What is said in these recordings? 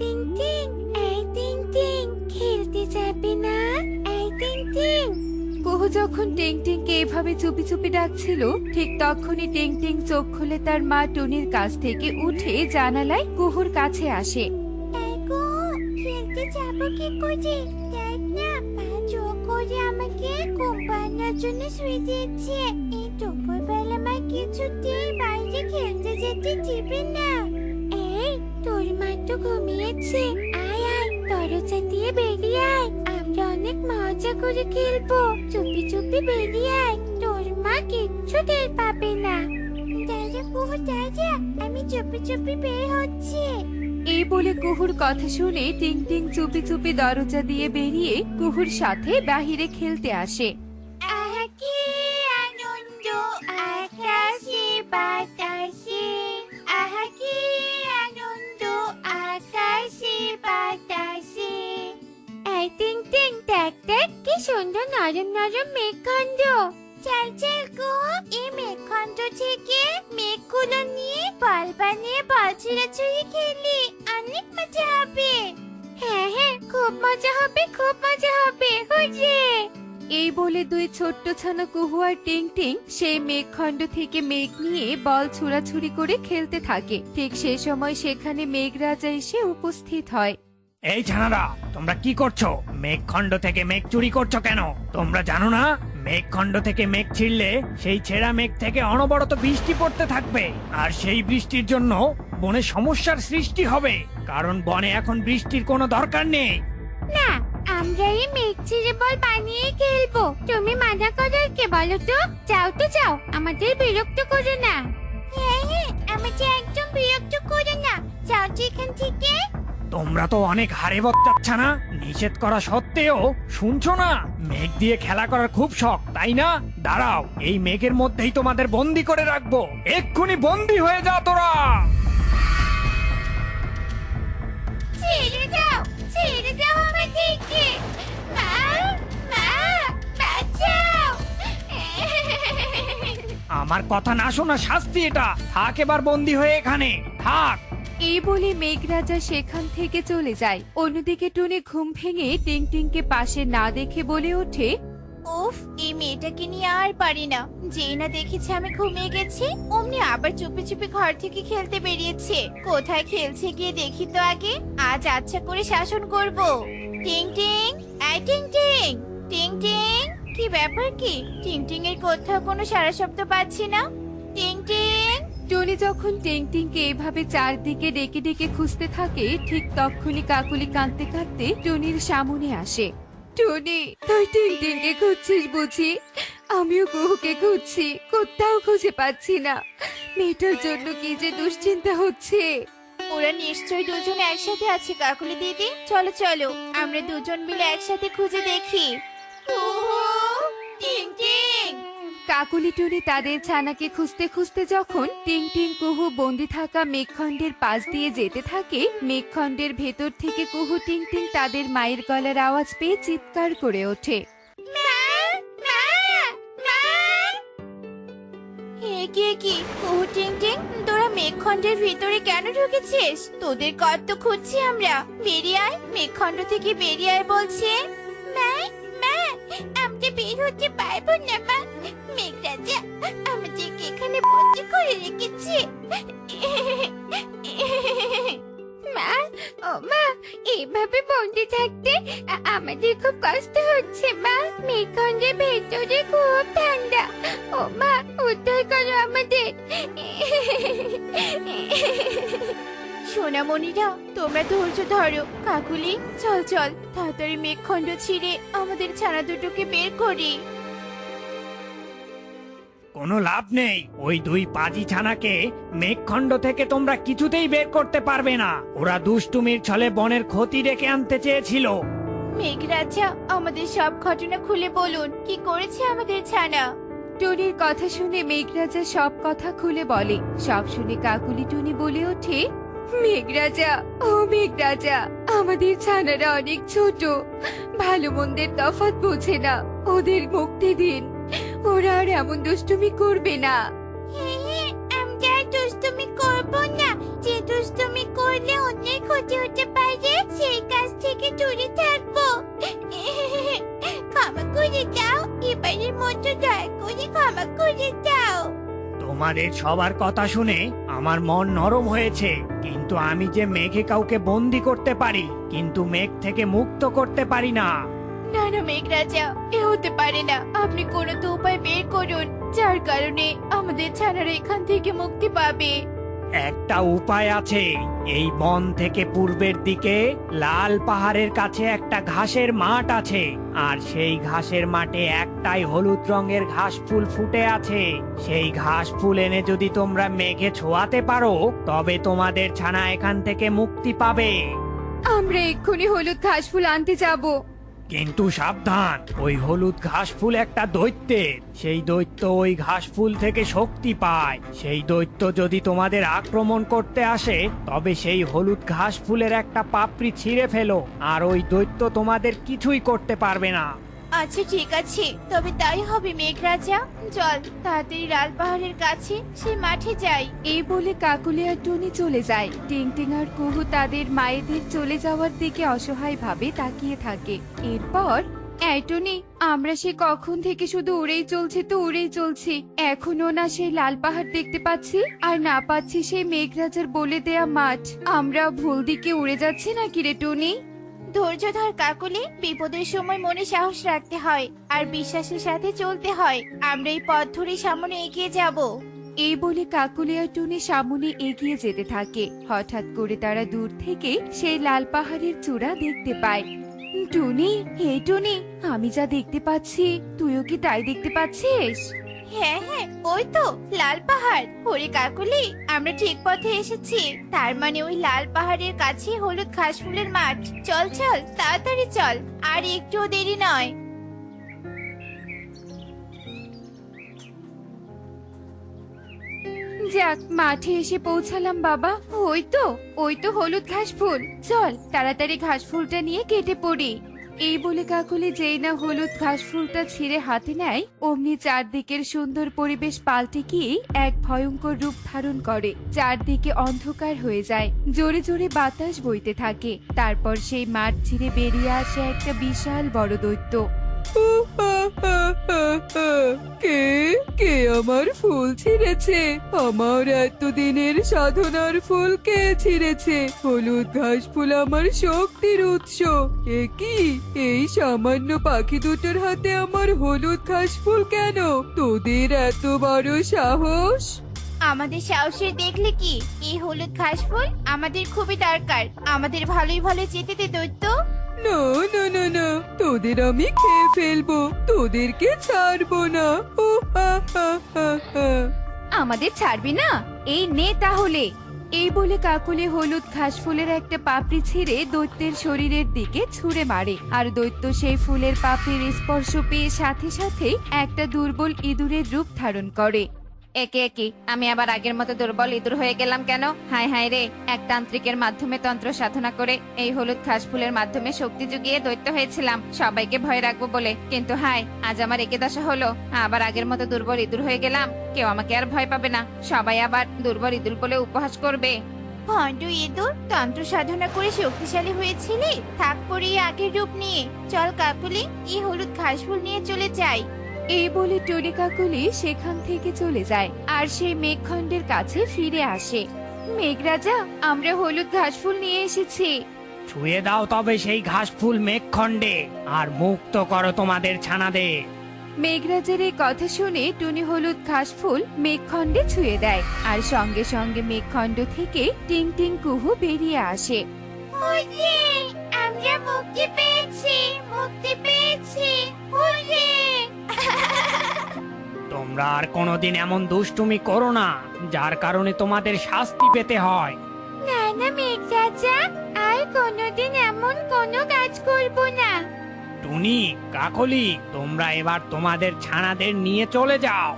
টিং টিং, এই টিং টিং, খেলতে যাবে না? এই টিং টিং। কুহু যখন টিং টিংকে এভাবে চুপি চুপি ডাকছিল, ঠিক তখনই টিং টিং চোখ খুলে তার মা টুনির কাছ থেকে উঠে জানালায় কুহুর কাছে আসে। এই কুহু, খেলতে যাবো কি করে? দেখ না, মা জোর করে আমাকে ঘুম পাড়ানোর জন্য শুয়ে দিয়েছে। এই দুপুরবেলা মা কিছুতেই বাইরে খেলতে যেতে দিবে না। এই, তোর মা তো ঘুমিয়েছে। আয় আয়, দরজা দিয়ে বেরিয়ে আয়, আমরা অনেক মজা করে খেলবো। চুপি চুপি বেরিয়ে আয়, তোর মা কিচ্ছু টের পাবে না। দাদা কুহু দাদা, আমি চুপি চুপি বের হচ্ছি। এই বলে কুহুর কথা শুনে টিং টিং চুপি চুপি দরজা দিয়ে বেরিয়ে কুহুর সাথে বাহিরে খেলতে আসে। আহা কি আনন্দ আকাশে বাতাসে, আহা কি আনন্দ আকাশে বাতাসে। এই টিং টিং, দেখ দেখ কি সুন্দর নরম নরম মেঘখণ্ড। চল চল কুহু, এই মেঘখণ্ড থেকে মেঘগুলো নিয়ে বল বানিয়ে বল ছুড়াছুড়ি খেলি, অনেক মজা হবে। হ্যাঁ হ্যাঁ, খুব মজা হবে, খুব মজা হবে, হুররে। এই বলে দুই ছোট্ট ছানা কুহু আর টিং টিং সেই মেঘখণ্ড থেকে মেঘ নিয়ে বল ছুড়াছুড়ি করে খেলতে থাকে। ঠিক সেই সময় সেখানে মেঘরাজা এসে উপস্থিত হয়। এই ছানারা, তোমরা কি করছো? মেঘখণ্ড থেকে মেঘ চুরি করছো কেন? তোমরা জানো না, মেঘখণ্ড থেকে মেঘ ছিঁড়লে সেই ছেঁড়া মেঘ থেকে অনবরত বৃষ্টি পড়তে থাকবে, আর সেই বৃষ্টির জন্য বনে সমস্যার সৃষ্টি হবে। কারণ বনে এখন বৃষ্টির কোনো দরকার নেই। না, আমরা এই মেঘ ছিঁড়ে বল বানিয়ে খেলবো। তুমি মানা করার কে বলো তো? যাও তো যাও, আমাদের বিরক্ত করো না। হ্যাঁ হ্যাঁ, আমাকে একদম বিরক্ত করো না, যাও তো এখান থেকে। তোমরা তো অনেক হারে বচ্চাচ্ছা না, নিষেধ করা সত্ত্বেও শুনছো না? মেঘ দিয়ে খেলা করার খুব শখ, তাই না? দাঁড়াও, এই মেঘের মধ্যেই তোমাদের বন্দি করে রাখবো। এক্ষুনি বন্দি হয়ে যা তোরা। ছেড়ে দাও আমাদেরকে। মা, মা, বাঁচাও। আমার কথা না শোনা শাস্তি এটা। থাক এবার বন্দি হয়ে এখানে থাক। এই বলে মেঘরাজা সেখান থেকে চলে যায়। অন্যদিকে টুনি ঘুম ভেঙে টিং টিংকে পাশে না দেখে বলে ওঠে, উফ, এই মেয়েটাকে নিয়ে আর পারি না। যেই না দেখেছে আমি ঘুমিয়ে গেছি, অমনি আবার চুপি চুপি ঘর থেকে খেলতে বেরিয়েছে। কোথায় খেলছে গিয়ে দেখি তো আগে, আজ আচ্ছা করে শাসন করব। টিং টিং, এই টিং টিং, টিং টিং, কি ব্যাপার কি? টিং টিং এর কোথাও কোনো সারা শব্দ পাচ্ছি না। টিং টিং। টনি যখন টিং টিংকে এভাবে চারদিকে ডেকে ডেকে খুঁজতে থাকে, ঠিক তখনই কাকুলি কাঁদতে কাঁদতে টনির সামনে আসে। টনি, তুই টিং টিংকে খুঁজছিস বুঝি? আমিও কুহুকে খুঁজছি, কোথাও খুঁজে পাচ্ছি না। মেয়েটার জন্য কি যে দুশ্চিন্তা হচ্ছে। ওরা নিশ্চয়ই দুজন একসাথে আছে কাকুলি দিদি। চলো চলো, আমরা দুজন মিলে একসাথে খুঁজে দেখি। কুহু, টিং টিং। কাকুলি টুনি তাদের ছানাকে খুঁজতে খুঁজতে যখন টিং টিং কুহু বন্দি থাকা মেঘখণ্ডের পাশ দিয়ে যেতে থাকে, মেঘখণ্ডের ভেতর থেকে কুহু টিং টিং তাদের মায়ের গলার আওয়াজ পেয়ে চিৎকার করে ওঠে। কি কুহু টিং টিং, তোরা মেঘখণ্ডের ভিতরে কেন ঢুকেছিস? তোদের কত খুঁজছি আমরা। বেরিয়ে আয়, মেঘখণ্ড থেকে বেরিয়ে আয় বলছে। মা, মা, আমরা বের হতে পারবো না মা। মেঘরাজা আমাদেরকে এখানে বন্দি করে রেখেছে। মা, ও মা, এইভাবে বন্দি থাকতে আমাদের খুব কষ্ট হচ্ছে মা। মেঘখণ্ডের ভেতরে খুব ঠান্ডা। ও মা, উদ্ধার করো আমাদের। সোনামণিরা, তোমরা ধৈর্য ধরো। কাকুলি, চল চল, তাড়াতাড়ি মেঘখণ্ড ছিঁড়ে আমাদের ছানা দুটোকে বের করি। কোনো লাভ নেই, ওই দুই পাজি ছানাকে মেঘখণ্ড থেকে তোমরা কিছুতেই বের করতে পারবে না। ওরা দুষ্টুমির ছলে বনের ক্ষতি ডেকে আনতে চেয়েছিল। মেঘরাজা, আমাদের সব ঘটনা খুলে বলুন, কি করেছে আমাদের ছানা? টুনির কথা শুনে মেঘরাজা সব কথা খুলে বলে। সব শুনে কাকুলি টুনি বলে ওঠে, মেঘরাজা, ও মেঘরাজা, আমাদের ছানারা অনেক ছোট, ভালো মন্দের তফাৎ বোঝে না। ওদের মুক্তি দিন, ওরা আর এমন দুষ্টুমি করবে না। আমরা দুষ্টুমি করব না। যে দুষ্টুমি করলে অন্যের ক্ষতি হতে পারে দূরে থাকবো। ক্ষমা করে দাও, এবারের মতো দয়া করে ক্ষমা করে দাও। তোমাদের সবার কথা শুনে আমার মন নরম হয়েছে, কিন্তু আমি যে মেঘে কাউকে বন্দি করতে পারি, কিন্তু মেঘ থেকে মুক্ত করতে পারি না। না না মেঘরাজা, এ হতে পারে না। আপনি কোনো তো উপায় বের করুন, যার কারণে আমাদের ছানারা এখান থেকে মুক্তি পাবে। একটা উপায় আছে। এই বন থেকে পূর্বের দিকে লাল পাহাড়ের কাছে একটা ঘাসের মাঠ আছে, আর সেই ঘাসের মাঠে একটাই হলুদ রঙের ঘাস ফুল ফুটে আছে। সেই ঘাস ফুল এনে যদি তোমরা মেঘে ছোঁয়াতে পারো, তবে তোমাদের ছানা এখান থেকে মুক্তি পাবে। আমরা এক্ষুনি হলুদ ঘাস ফুল আনতে যাব। কিন্তু সাবধান, ওই হলুদ ঘাস ফুল একটা দৈত্যের। সেই দৈত্য ওই ঘাস ফুল থেকে শক্তি পায়। সেই দৈত্য যদি তোমাদের আক্রমণ করতে আসে, তবে সেই হলুদ ঘাস ফুলের একটা পাপড়ি ছিঁড়ে ফেলো, আর ওই দৈত্য তোমাদের কিছুই করতে পারবে না। আচ্ছা ঠিক আছে, তবে তাই হবে মেঘরাজা। চল তাড়াতাড়ি লাল পাহাড়ের কাছে সেই মাঠে যাই। এই বলে কাকুলি আর টুনি চলে যায়। টিংটিং আর কুহু তাদের মায়েদের চলে যাওয়ার দিকে অসহায় ভাবে তাকিয়ে থাকে। এরপর এই টুনি, আমরা সে কখন থেকে শুধু উড়েই চলছি, এখনো না সেই লাল পাহাড় দেখতে পাচ্ছি, আর না পাচ্ছি সেই মেঘরাজার বলে দেয়া মাঠ। আমরা ভুল দিকে উড়ে যাচ্ছি নাকি রে টুনি? ধৈর্য ধর কাকুলি, বিপদের সময় মনে সাহস রাখতে হয় আর বিশ্বাসের সাথে চলতে হয়। আমরা এই পথ ধরে সামনে এগিয়ে যাব। এই বলে কাকুলি আর টুনি সামনে এগিয়ে যেতে থাকে। হঠাৎ করে তারা দূর থেকে সেই লাল পাহাড়ের চূড়া দেখতে পায়। টুনি, হে টুনি, আমি যা দেখতে পাচ্ছি তুইও কি তাই দেখতে পাচ্ছিস? হ্যাঁ হ্যাঁ, ওই তো লাল পাহাড়। ওরে কাকুলি, আমরা ঠিক পথে এসেছি। তার মানে ওই লাল পাহাড়ের কাছে হলুদ ঘাস ফুলের মাঠ। চল চল, তাড়াতাড়ি চল, আর একটুও দেরি নয়। যাক, মাঠে এসে পৌঁছালাম বাবা। ওই তো হলুদ ঘাস ফুল। চল তাড়াতাড়ি ঘাস ফুলটা নিয়ে কেটে পড়ি। এই বলে কাকুলি যেই না হলুদ ঘাস ফুলটা ছিঁড়ে হাতে নেয়, অমনি চারদিকের সুন্দর পরিবেশ পাল্টে গিয়ে এক ভয়ঙ্কর রূপ ধারণ করে। চারদিকে অন্ধকার হয়ে যায়, জোরে জোরে বাতাস বইতে থাকে। তারপর সেই মাঠ ছিঁড়ে বেরিয়ে আসে একটা বিশাল বড় দৈত্য। কে কে আমার ফুল ছিঁড়েছে? আমার এতদিনের সাধনার ফুল কে ছিঁড়েছে? হলুদ ঘাস ফুল আমার শক্তির উৎস। এ কি, এই সামান্য পাখি দুটোর হাতে আমার হলুদ ঘাস ফুল কেন? তোদের এত বড় সাহস! আমাদের সাহসের দেখলে কি, এই হলুদ ঘাস ফুল আমাদের খুবই দরকার। আমাদের ভালোই ভালো যেতে দে দৈত্য। না না না না, তোদের আমি খেয়ে ফেলবো, তোদেরকে ছাড়বো না। ও হা হা হা হা। আমাদের ছাড়বি না? এই নে তাহলে। এই বলে কাকুলি হলুদ ঘাস ফুলের একটা পাপড়ি ছিঁড়ে দৈত্যের শরীরের দিকে ছুঁড়ে মারে, আর দৈত্য সেই ফুলের পাপড়ির স্পর্শ পেয়ে সাথে সাথে একটা দুর্বল ইঁদুরের রূপ ধারণ করে। একে একে আমি আবার আগের মতো দুর্বল ইঁদুর হয়ে গেলাম কেন? হায় হায় রে, এক তান্ত্রিকের মাধ্যমে তন্ত্র সাধনা করে এই হলুদ ঘাস ফুলের মাধ্যমে শক্তি জুগিয়ে দৈত্য হয়েছিলাম সবাইকে ভয় রাখবো বলে, কিন্তু হায়, আজ আমার একে দশা হলো। আবার আগের মতো দুর্বল ইঁদুর হয়ে গেলাম। কেউ আমাকে আর ভয় পাবে না, সবাই আবার দুর্বল ইঁদুর বলে উপহাস করবে। ভণ্ড ইঁদুর, তন্ত্র সাধনা করে শক্তিশালী হয়েছিলি, থাক পড়িয়ে আগের রূপ নিয়ে। চল কাকুলি, এই হলুদ ঘাস ফুল নিয়ে চলে যাই। এই বলে টুনি কাকুলি সেখান থেকে চলে যায় আর সেই মেঘখণ্ডের কাছে ফিরে আসে। মেঘরাজা, আমরা হলুদ ঘাস ফুল নিয়ে এসেছি। ছুঁয়ে দাও তবে সেই ঘাস ফুল মেঘখণ্ডে, আর মুক্ত করো তোমাদের ছানাদের। মেঘরাজের এই কথা শুনে টুনি হলুদ ঘাস ফুল মেঘখণ্ডে ছুঁয়ে দেয়, আর সঙ্গে সঙ্গে মেঘখণ্ড থেকে টিং টিং কুহু বেরিয়ে আসে। আমরা মুক্তি পেয়েছি, মুক্তি পেয়েছি। তোমরা আর কোনোদিন এমন দুষ্টুমি করো না, যার কারণে তোমাদের শাস্তি পেতে হয়। না না মেঘরাজা, আর কোনোদিন এমন কোনো কাজ করব না। টুনি, কাকলি, তোমরা এবার তোমাদের ছানাদের নিয়ে চলে যাও।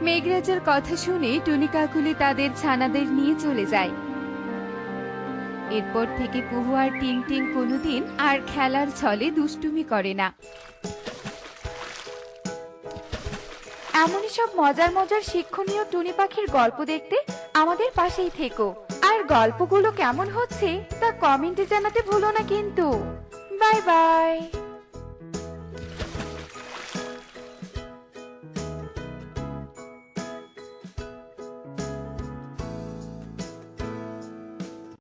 মেঘরাজার কথা শুনে টুনি কাকুলি তাদের ছানাদের নিয়ে চলে যায়। এরপর থেকে কুহু আর টিং টিং কোনোদিন আর খেলার ছলে দুষ্টুমি করে না। এমনই সব মজার মজার শিক্ষণীয় টুনি পাখির গল্প দেখতে আমাদের পাশেই থেকো। আর গল্পগুলো কেমন হচ্ছে তা কমেন্টে জানাতে ভুলো না কিন্তু। Bye bye.